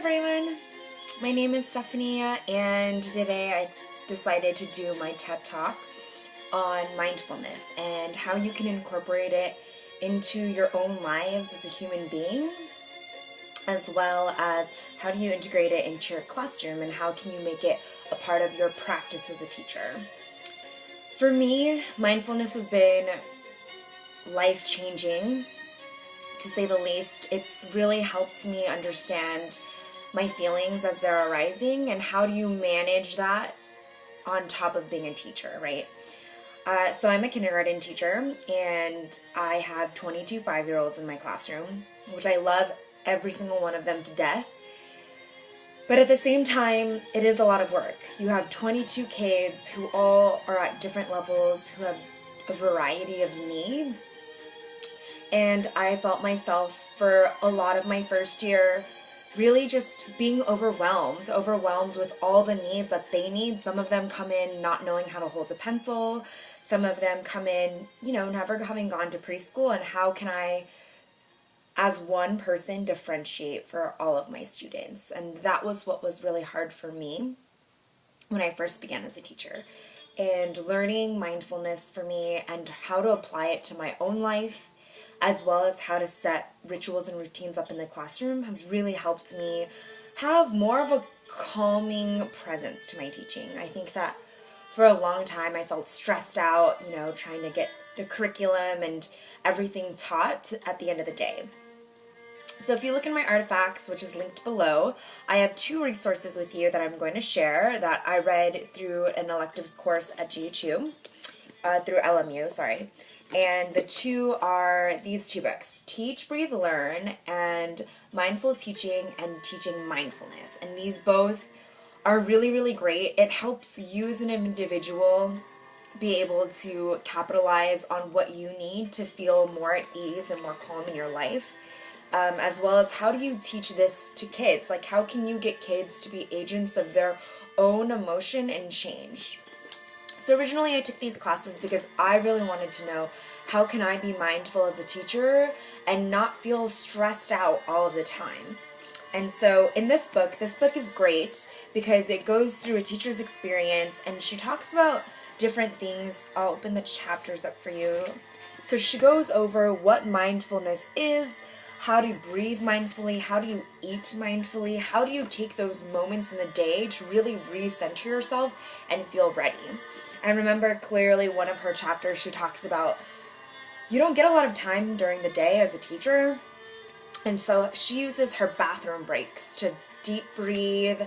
everyone, my name is Stephanie and today I decided to do my TED Talk on mindfulness and how you can incorporate it into your own lives as a human being, as well as how do you integrate it into your classroom and how can you make it a part of your practice as a teacher. For me, mindfulness has been life-changing, to say the least. It's really helped me understand my feelings as they're arising and how do you manage that on top of being a teacher, right? So I'm a kindergarten teacher and I have 22 5-year-olds in my classroom, which I love every single one of them to death. But at the same time, it is a lot of work. You have 22 kids who all are at different levels, who have a variety of needs. And I felt myself for a lot of my first year really just being overwhelmed with all the needs that they need. Some of them come in not knowing how to hold a pencil. Some of them come in, never having gone to preschool. And how can I, as one person, differentiate for all of my students? And that was what was really hard for me when I first began as a teacher. And learning mindfulness for me and how to apply it to my own life, as well as how to set rituals and routines up in the classroom, has really helped me have more of a calming presence to my teaching. I think that for a long time I felt stressed out, trying to get the curriculum and everything taught at the end of the day. So if you look in my artifacts, which is linked below, I have 2 resources with you that I'm going to share that I read through an electives course at GHU, through LMU, sorry. And the 2 are these 2 books, Teach, Breathe, Learn, and Mindful Teaching and Teaching Mindfulness. And these both are really, really great. It helps you as an individual be able to capitalize on what you need to feel more at ease and more calm in your life, as well as how do you teach this to kids? Like, how can you get kids to be agents of their own emotion and change? So originally I took these classes because I really wanted to know how can I be mindful as a teacher and not feel stressed out all of the time. And so in this book is great because it goes through a teacher's experience and she talks about different things. I'll open the chapters up for you. So she goes over what mindfulness is, how do you breathe mindfully, how do you eat mindfully, how do you take those moments in the day to really recenter yourself and feel ready. I remember clearly one of her chapters, she talks about you don't get a lot of time during the day as a teacher, and so she uses her bathroom breaks to deep breathe,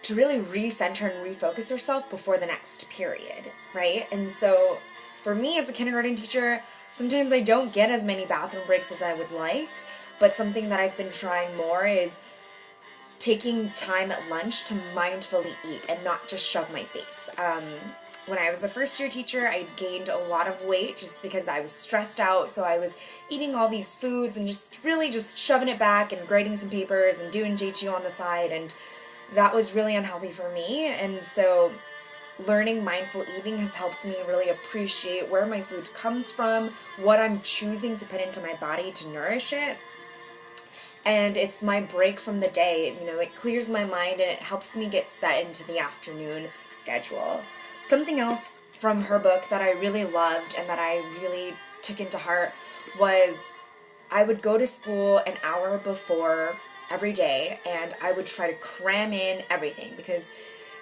to really recenter and refocus herself before the next period, right? And so for me as a kindergarten teacher, sometimes I don't get as many bathroom breaks as I would like, but something that I've been trying more is taking time at lunch to mindfully eat and not just shove my face. When I was a first-year teacher, I gained a lot of weight just because I was stressed out, so I was eating all these foods and just really just shoving it back and grading some papers and doing JTO on the side, and that was really unhealthy for me. And so learning mindful eating has helped me really appreciate where my food comes from, what I'm choosing to put into my body to nourish it. And it's my break from the day. It clears my mind and it helps me get set into the afternoon schedule. Something else from her book that I really loved and that I really took into heart was I would go to school an hour before every day and I would try to cram in everything, because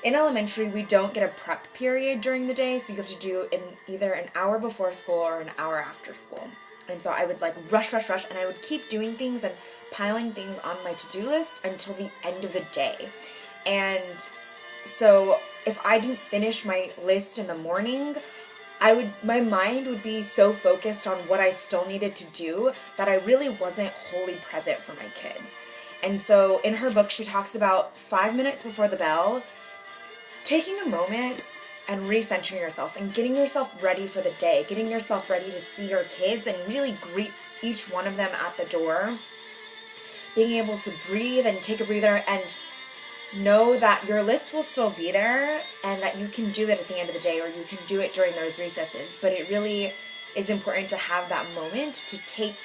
in elementary we don't get a prep period during the day, so you have to do either an hour before school or an hour after school. And so I would rush, and I would keep doing things and piling things on my to-do list until the end of the day. And so if I didn't finish my list in the morning, my mind would be so focused on what I still needed to do that I really wasn't wholly present for my kids. And so in her book, she talks about 5 minutes before the bell, taking a moment and recentering yourself and getting yourself ready for the day, getting yourself ready to see your kids and really greet each one of them at the door, being able to breathe and take a breather and know that your list will still be there and that you can do it at the end of the day, or you can do it during those recesses. But it really is important to have that moment to take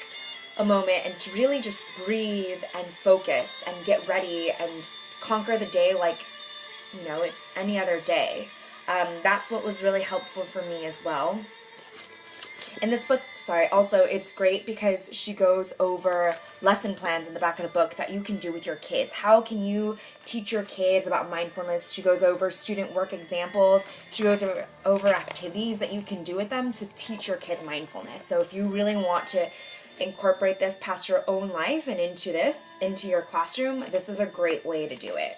a moment and to really just breathe and focus and get ready and conquer the day like, it's any other day. That's what was really helpful for me as well. In this book, also it's great because she goes over lesson plans in the back of the book that you can do with your kids. How can you teach your kids about mindfulness? She goes over student work examples. She goes over activities that you can do with them to teach your kids mindfulness. So if you really want to incorporate this past your own life and into your classroom, this is a great way to do it.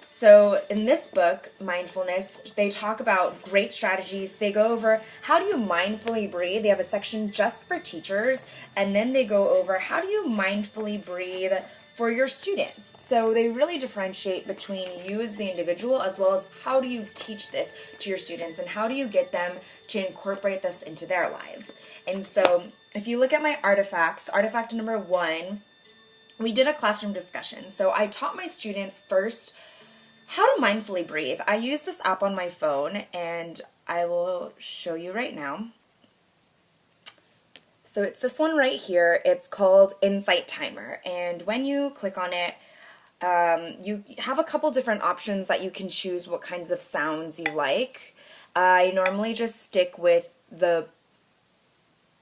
So in this book, Mindfulness, they talk about great strategies. They go over how do you mindfully breathe. They have a section just for teachers, and then they go over how do you mindfully breathe for your students. So they really differentiate between you as the individual as well as how do you teach this to your students and how do you get them to incorporate this into their lives. And so if you look at my artifacts, artifact number 1, we did a classroom discussion. So I taught my students first how to mindfully breathe. I use this app on my phone and I will show you right now. So it's this one right here. It's called Insight Timer, and when you click on it, you have a couple different options that you can choose what kinds of sounds you like. I normally just stick with the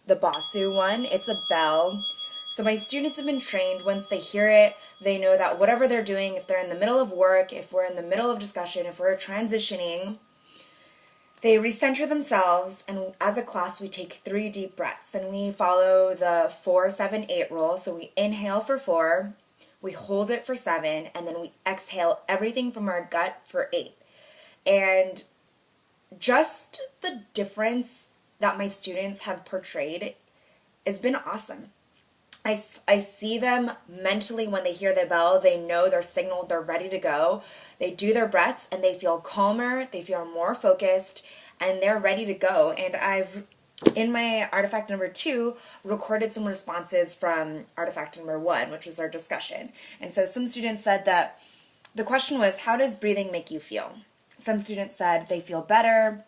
Basu one. It's a bell. So my students have been trained, once they hear it, they know that whatever they're doing, if they're in the middle of work, if we're in the middle of discussion, if we're transitioning, they recenter themselves, and as a class we take 3 deep breaths, and we follow the 4-7-8 rule. So we inhale for 4, we hold it for 7, and then we exhale everything from our gut for 8. And just the difference that my students have portrayed has been awesome. I see them mentally when they hear the bell. They know they're signaled, they're ready to go. They do their breaths and they feel calmer, they feel more focused, and they're ready to go. And I've, in my artifact number 2, recorded some responses from artifact number 1, which was our discussion. And so some students said that the question was, how does breathing make you feel? Some students said they feel better,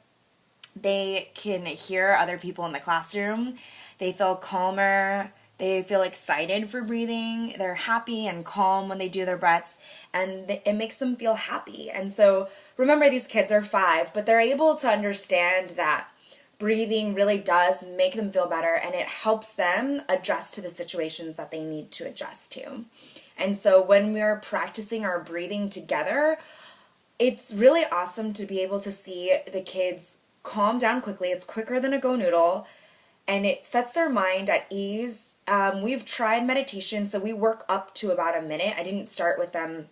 they can hear other people in the classroom, they feel calmer, they feel excited for breathing, they're happy and calm when they do their breaths, and it makes them feel happy. And so remember, these kids are 5, but they're able to understand that breathing really does make them feel better, and it helps them adjust to the situations that they need to adjust to. And so when we're practicing our breathing together, it's really awesome to be able to see the kids calm down quickly. It's quicker than a go noodle, and it sets their mind at ease. We've tried meditation, so we work up to about a minute. I didn't start with them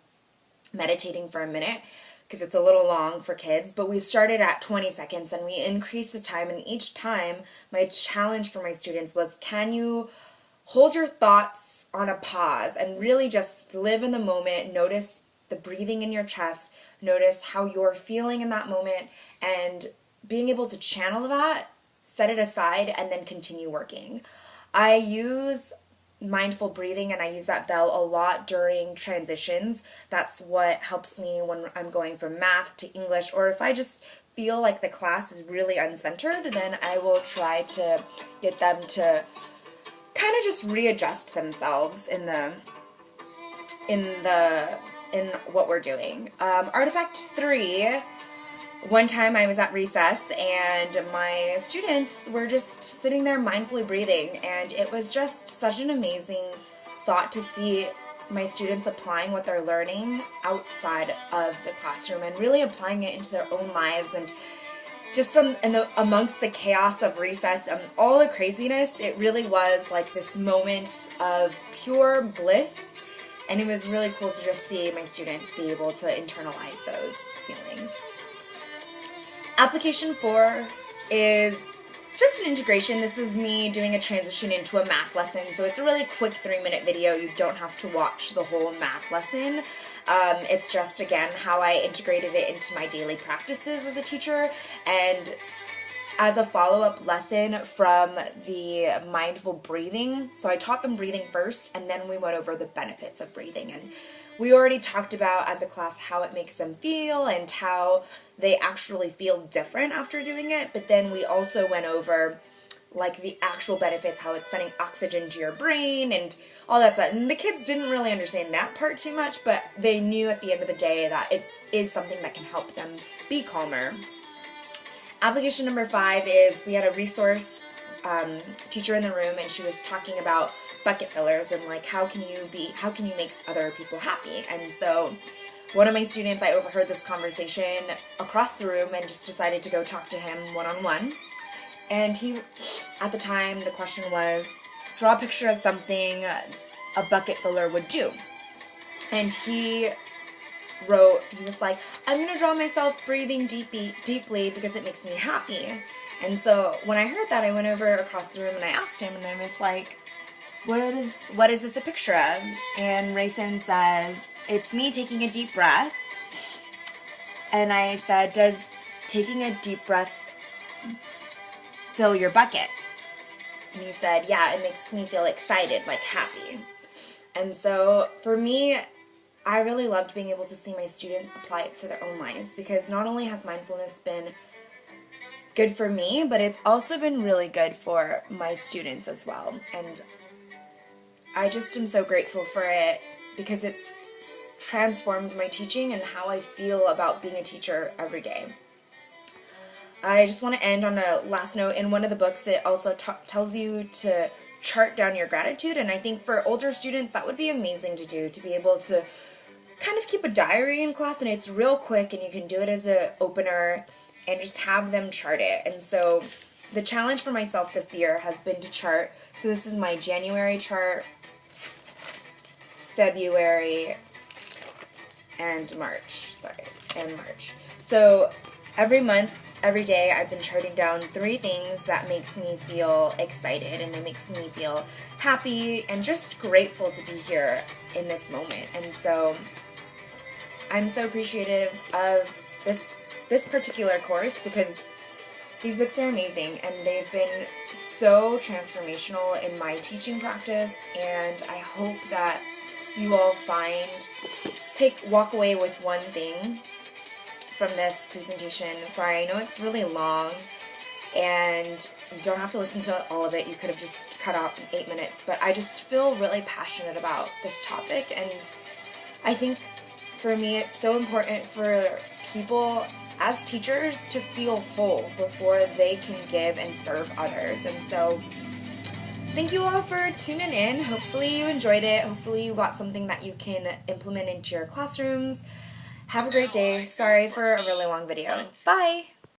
meditating for a minute because it's a little long for kids, but we started at 20 seconds and we increased the time, and each time my challenge for my students was, can you hold your thoughts on a pause and really just live in the moment, notice the breathing in your chest, notice how you're feeling in that moment, and being able to channel that, set it aside, and then continue working. I use mindful breathing and I use that bell a lot during transitions. That's what helps me when I'm going from math to English, or if I just feel like the class is really uncentered, then I will try to get them to kind of just readjust themselves in what we're doing. Artifact 3. One time I was at recess and my students were just sitting there mindfully breathing, and it was just such an amazing thought to see my students applying what they're learning outside of the classroom and really applying it into their own lives. And just amongst the chaos of recess and all the craziness, it really was like this moment of pure bliss, and it was really cool to just see my students be able to internalize those feelings. Application 4 is just an integration. This is me doing a transition into a math lesson, so it's a really quick 3-minute video. You don't have to watch the whole math lesson. It's just, again, how I integrated it into my daily practices as a teacher, and as a follow-up lesson from the mindful breathing. So I taught them breathing first, and then we went over the benefits of breathing. And we already talked about as a class how it makes them feel and how they actually feel different after doing it, but then we also went over like the actual benefits, how it's sending oxygen to your brain and all that stuff. And the kids didn't really understand that part too much, but they knew at the end of the day that it is something that can help them be calmer. Application number 5 is we had a resource teacher in the room, and she was talking about bucket fillers and like how can you make other people happy. And so one of my students, I overheard this conversation across the room and just decided to go talk to him one-on-one. And he, at the time, the question was, draw a picture of something a bucket filler would do. And he was like, I'm going to draw myself breathing deeply because it makes me happy. And so when I heard that, I went over across the room and I asked him, and I was like, what is this a picture of? And Rayson says, it's me taking a deep breath. And I said, does taking a deep breath fill your bucket? And he said, yeah, it makes me feel excited, like happy. And so for me, I really loved being able to see my students apply it to their own lives, because not only has mindfulness been good for me, but it's also been really good for my students as well. And I just am so grateful for it because it's transformed my teaching and how I feel about being a teacher every day. I just want to end on a last note. In one of the books, it also tells you to chart down your gratitude, and I think for older students that would be amazing to do, to be able to kind of keep a diary in class, and it's real quick and you can do it as an opener and just have them chart it. And so the challenge for myself this year has been to chart. So this is my January chart, February, and March. So every month, every day, I've been charting down 3 things that makes me feel excited, and it makes me feel happy and just grateful to be here in this moment. And so I'm so appreciative of this particular course because these books are amazing and they've been so transformational in my teaching practice, and I hope that you all walk away with one thing from this presentation. Sorry, I know it's really long and you don't have to listen to all of it. You could have just cut out 8 minutes, but I just feel really passionate about this topic, and I think for me it's so important for people as teachers to feel whole before they can give and serve others. And so thank you all for tuning in. Hopefully you enjoyed it. Hopefully you got something that you can implement into your classrooms. Have a great day. Sorry for a really long video. Bye!